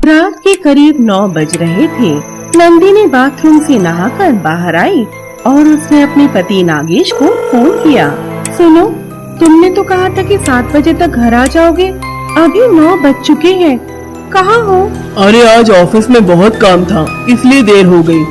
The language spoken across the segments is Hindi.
रात के करीब 9 बज रहे थे। नंदिनी बाथरूम से नहाकर बाहर आई और उसने अपने पति नागेश को फोन किया। सुनो, तुमने तो कहा था कि 7 बजे तक घर आ जाओगे, अभी 9 बज चुके हैं, कहाँ हो? अरे आज ऑफिस में बहुत काम था, इसलिए देर हो गई।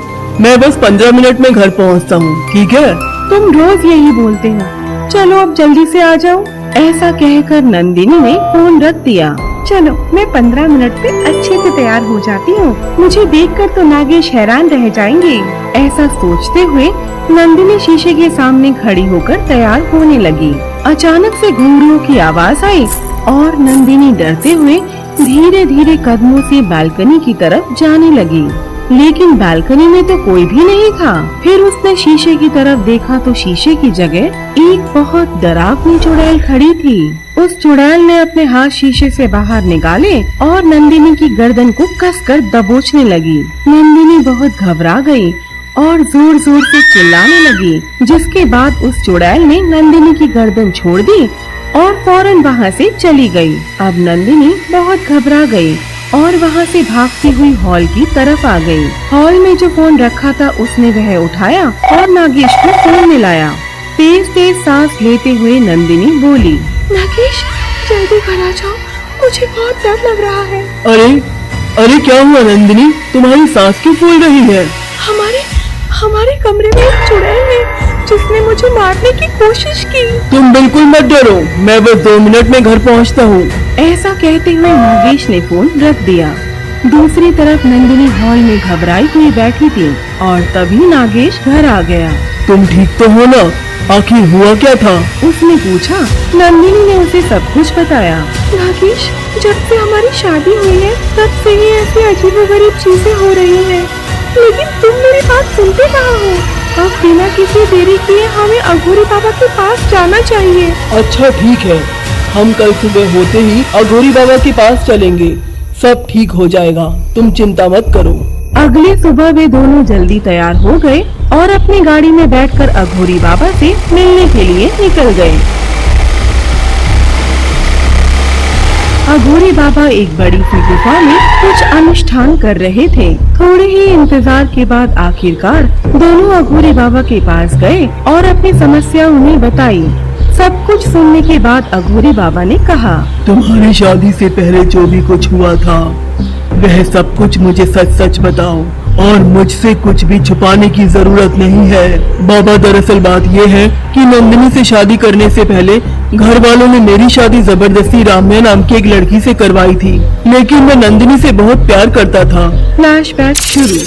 मैं बस 15 मिनट में घर पहुंचता हूँ, ठीक है? तुम रोज यही बोलते हो, चलो अब जल्दी से आ जाओ। ऐसा कहकर नंदिनी ने फोन रख दिया। चलो, मैं 15 मिनट में अच्छे से तैयार हो जाती हूँ, मुझे देखकर तो नागेश हैरान रह जाएंगे। ऐसा सोचते हुए नंदिनी शीशे के सामने खड़ी होकर तैयार होने लगी। अचानक से घुंघरूओं की आवाज आई और नंदिनी डरते हुए धीरे धीरे कदमों से बालकनी की तरफ जाने लगी, लेकिन बालकनी में तो कोई भी नहीं था। फिर उसने शीशे की तरफ देखा तो शीशे की जगह एक बहुत डरावनी चुड़ैल खड़ी थी। उस चुड़ैल ने अपने हाथ शीशे से बाहर निकाले और नंदिनी की गर्दन को कसकर दबोचने लगी। नंदिनी बहुत घबरा गई और जोर जोर से चिल्लाने लगी, जिसके बाद उस चुड़ैल ने नंदिनी की गर्दन छोड़ दी और फौरन वहाँ से चली गई। अब नंदिनी बहुत घबरा गई और वहाँ से भागती हुई हॉल की तरफ आ गई। हॉल में जो फोन रखा था उसने वह उठाया और नागेश को फोन मिलाया। तेज तेज सांस लेते हुए नंदिनी बोली, नागेश जल्दी घर आ जाओ, मुझे बहुत डर लग रहा है। अरे क्या हुआ नंदिनी, तुम्हारी सांस क्यों फूल रही है? हमारे कमरे में एक चुड़ैल है जिसने मुझे मारने की कोशिश की। तुम बिल्कुल मत डरो, मैं बस 2 मिनट में घर पहुंचता हूँ। ऐसा कहते हुए नागेश ने फोन रख दिया। दूसरी तरफ नंदिनी हॉल में घबराई हुई बैठी थी और तभी नागेश घर आ गया। तुम ठीक तो हो ना? आखिर हुआ क्या था? उसने पूछा। नंदिनी ने उसे सब कुछ बताया। नागेश, जब से हमारी शादी हुई है तब से ही ऐसी अजीबोगरीब चीजें हो रही हैं, लेकिन तुम मेरी बात सुनते कहाँ हो? अब बिना किसी देरी किए हमें अघोरी बाबा के पास जाना चाहिए। अच्छा ठीक है, हम कल सुबह होते ही अघोरी बाबा के पास चलेंगे, सब ठीक हो जाएगा, तुम चिंता मत करो। अगली सुबह वे दोनों जल्दी तैयार हो गए और अपनी गाड़ी में बैठकर अघोरी बाबा से मिलने के लिए निकल गए। अघोरी बाबा एक बड़ी सी गुफा में कुछ अनुष्ठान कर रहे थे। थोड़े ही इंतजार के बाद आखिरकार दोनों अघोरी बाबा के पास गए और अपनी समस्या उन्हें बताई। सब कुछ सुनने के बाद अघोरी बाबा ने कहा, तुम्हारी शादी से पहले जो भी कुछ हुआ था वह सब कुछ मुझे सच सच बताओ और मुझसे कुछ भी छुपाने की जरूरत नहीं है। बाबा, दरअसल बात ये है कि नंदिनी से शादी करने से पहले घर वालों ने मेरी शादी जबरदस्ती राम्या नाम की एक लड़की से करवाई थी, लेकिन मैं नंदिनी से बहुत प्यार करता था। फ्लैशबैक शुरू।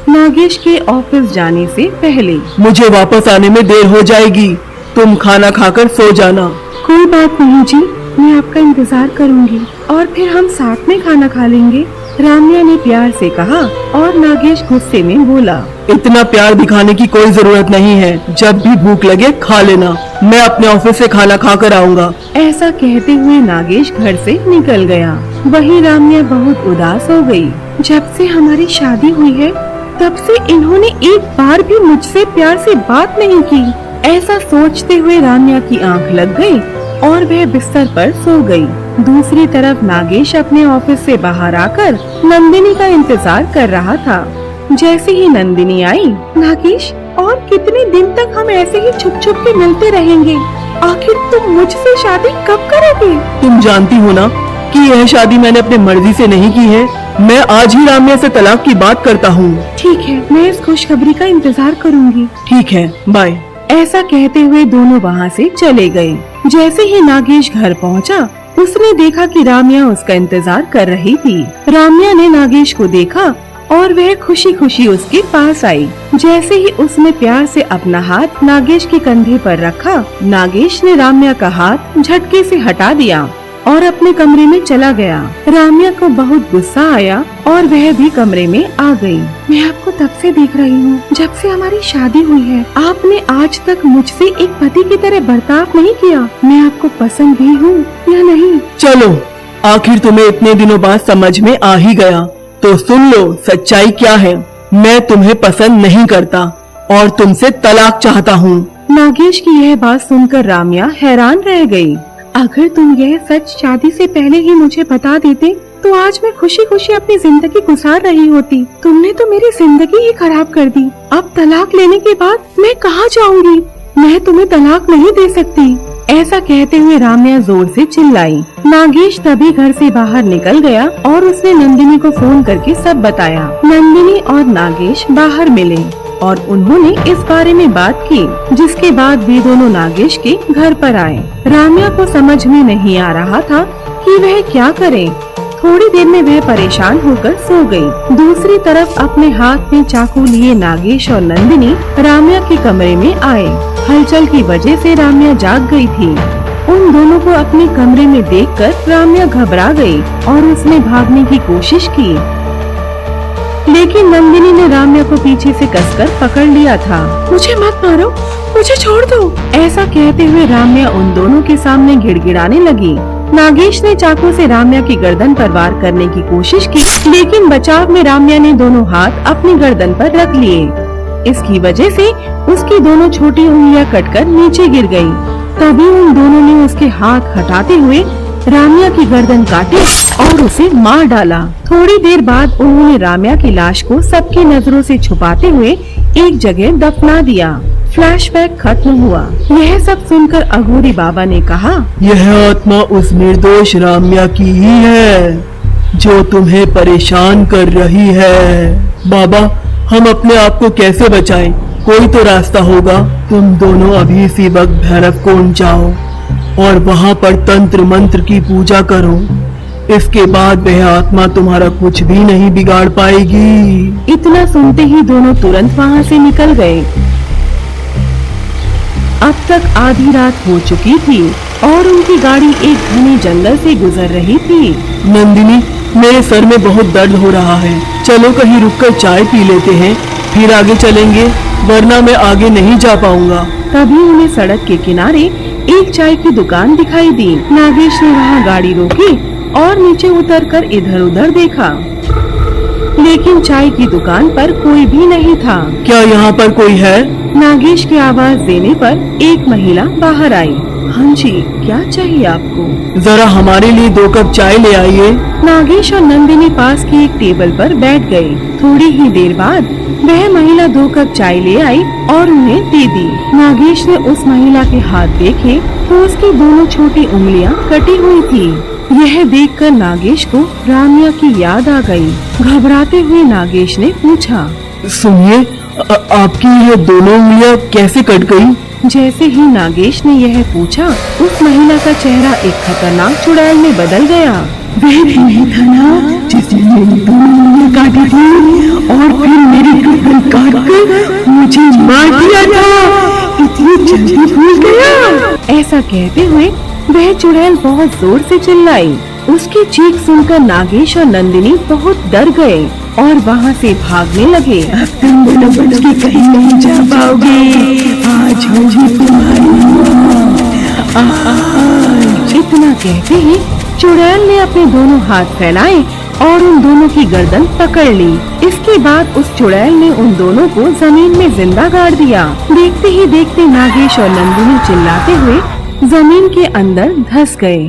नागेश के ऑफिस जाने से पहले, मुझे वापस आने में देर हो जाएगी, तुम खाना खाकर सो जाना। कोई बात नहीं जी, मैं आपका इंतजार करूंगी और फिर हम साथ में खाना खा लेंगे, राम्या ने प्यार से कहा और नागेश गुस्से में बोला, इतना प्यार दिखाने की कोई जरूरत नहीं है, जब भी भूख लगे खा लेना, मैं अपने ऑफिस से खाना खाकर आऊंगा। ऐसा कहते हुए नागेश घर से निकल गया। वहीं राम्या बहुत उदास हो गई। जब से हमारी शादी हुई है तब से इन्होंने एक बार भी मुझसे प्यार से बात नहीं की। ऐसा सोचते हुए राम्या की आंख लग गई और वह बिस्तर पर सो गई। दूसरी तरफ नागेश अपने ऑफिस से बाहर आकर नंदिनी का इंतजार कर रहा था। जैसे ही नंदिनी आई, नागेश, और कितने दिन तक हम ऐसे ही छुप छुप के मिलते रहेंगे? आखिर तुम मुझसे शादी कब करोगे? तुम जानती हो ना कि यह शादी मैंने अपने मर्जी से नहीं की है। मैं आज ही राम्या से तलाक की बात करता हूँ। ठीक है, मैं इस खुशखबरी का इंतजार करूँगी। ठीक है, बाय। ऐसा कहते हुए दोनों वहाँ से चले गए। जैसे ही नागेश घर पहुँचा, उसने देखा कि राम्या उसका इंतजार कर रही थी। राम्या ने नागेश को देखा और वह खुशी खुशी उसके पास आई। जैसे ही उसने प्यार से अपना हाथ नागेश के कंधे पर रखा, नागेश ने राम्या का हाथ झटके से हटा दिया और अपने कमरे में चला गया। राम्या को बहुत गुस्सा आया और वह भी कमरे में आ गई। मैं आपको तब से देख रही हूँ, जब से हमारी शादी हुई है। आपने आज तक मुझसे एक पति की तरह बर्ताव नहीं किया। मैं आपको पसंद भी हूँ या नहीं? चलो, आखिर तुम्हें इतने दिनों बाद समझ में आ ही गया, तो सुन लो सच्चाई क्या है। मैं तुम्हें पसंद नहीं करता और तुमसे तलाक चाहता हूँ। नागेश की यह बात सुनकर राम्या हैरान रह गई। अगर तुम यह सच शादी से पहले ही मुझे बता देते तो आज मैं खुशी खुशी अपनी जिंदगी गुजार रही होती। तुमने तो मेरी जिंदगी ही खराब कर दी। अब तलाक लेने के बाद मैं कहाँ जाऊंगी? मैं तुम्हें तलाक नहीं दे सकती। ऐसा कहते हुए राम्या जोर से चिल्लाई। नागेश तभी घर से बाहर निकल गया और उसने नंदिनी को फोन करके सब बताया। नंदिनी और नागेश बाहर मिले और उन्होंने इस बारे में बात की, जिसके बाद वे दोनों नागेश के घर पर आए। राम्या को समझ में नहीं आ रहा था कि वह क्या करे। थोड़ी देर में वह परेशान होकर सो गई। दूसरी तरफ अपने हाथ में चाकू लिए नागेश और नंदिनी राम्या के कमरे में आए। हलचल की वजह से राम्या जाग गई थी। उन दोनों को अपने कमरे में देखकर राम्या घबरा गई और उसने भागने की कोशिश की, लेकिन नंदिनी ने राम्या को पीछे से कसकर पकड़ लिया था। मुझे मत मारो, मुझे छोड़ दो। ऐसा कहते हुए राम्या उन दोनों के सामने गिड़गिड़ाने लगी। नागेश ने चाकू से राम्या की गर्दन पर वार करने की कोशिश की, लेकिन बचाव में राम्या ने दोनों हाथ अपनी गर्दन पर रख लिए। इसकी वजह से उसकी दोनों छोटी उंगलियां कटकर नीचे गिर गयी। तभी उन दोनों ने उसके हाथ हटाते हुए राम्या की गर्दन काटी और उसे मार डाला। थोड़ी देर बाद उन्होंने राम्या की लाश को सबकी नजरों से छुपाते हुए एक जगह दफना दिया। फ्लैशबैक खत्म हुआ। यह सब सुनकर अघोरी बाबा ने कहा, यह आत्मा उस निर्दोष राम्या की ही है जो तुम्हें परेशान कर रही है। बाबा, हम अपने आप को कैसे बचाएं? कोई तो रास्ता होगा। तुम दोनों अभी इसी वक्त भैरवकुंड जाओ और वहाँ पर तंत्र मंत्र की पूजा करो। इसके बाद वह आत्मा तुम्हारा कुछ भी नहीं बिगाड़ पाएगी। इतना सुनते ही दोनों तुरंत वहाँ से निकल गए। अब तक आधी रात हो चुकी थी और उनकी गाड़ी एक घने जंगल से गुजर रही थी। नंदिनी, मेरे सर में बहुत दर्द हो रहा है। चलो कहीं रुककर चाय पी लेते हैं, फिर आगे चलेंगे, वरना मैं आगे नहीं जा पाऊंगा। तभी उन्हें सड़क के किनारे एक चाय की दुकान दिखाई दी। नागेश ने वहाँ गाड़ी रोकी और नीचे उतरकर इधर उधर देखा, लेकिन चाय की दुकान पर कोई भी नहीं था। क्या यहाँ पर कोई है? नागेश की आवाज देने पर एक महिला बाहर आई। हाँ जी, क्या चाहिए आपको? जरा हमारे लिए 2 कप चाय ले आइए। नागेश और नंदिनी पास की एक टेबल पर बैठ गए। थोड़ी ही देर बाद वह महिला 2 कप चाय ले आई और उन्हें दे दी। नागेश ने उस महिला के हाथ देखे तो उसकी दोनों छोटी उंगलियां कटी हुई थी। यह देखकर नागेश को राम्या की याद आ गई। घबराते हुए नागेश ने पूछा, सुनिए, आपकी यह दोनों उंगलियां कैसे कट गई? जैसे ही नागेश ने यह पूछा, उस महिला का चेहरा एक खतरनाक चुड़ैल में बदल गया। वह नहीं था ना जिसने मेरी दोनों उंगलियां काटी थी और फिर मेरी गर्दन काटकर मुझे मार दिया था। इतनी जल्दी भूल गया। ऐसा कहते हुए वह चुड़ैल बहुत जोर से चिल्लाई। उसकी चीख सुनकर नागेश और नंदिनी बहुत डर गए और वहाँ से भागने लगे। अब तुम दोनों बच के कहीं नहीं जा पाओगे। आज होगी तुम्हारी मौत। इतना कहते ही चुड़ैल ने अपने दोनों हाथ फैलाए और उन दोनों की गर्दन पकड़ ली। इसके बाद उस चुड़ैल ने उन दोनों को जमीन में जिंदा गाड़ दिया। देखते ही देखते नागेश और नंदिनी चिल्लाते हुए जमीन के अंदर धंस गए।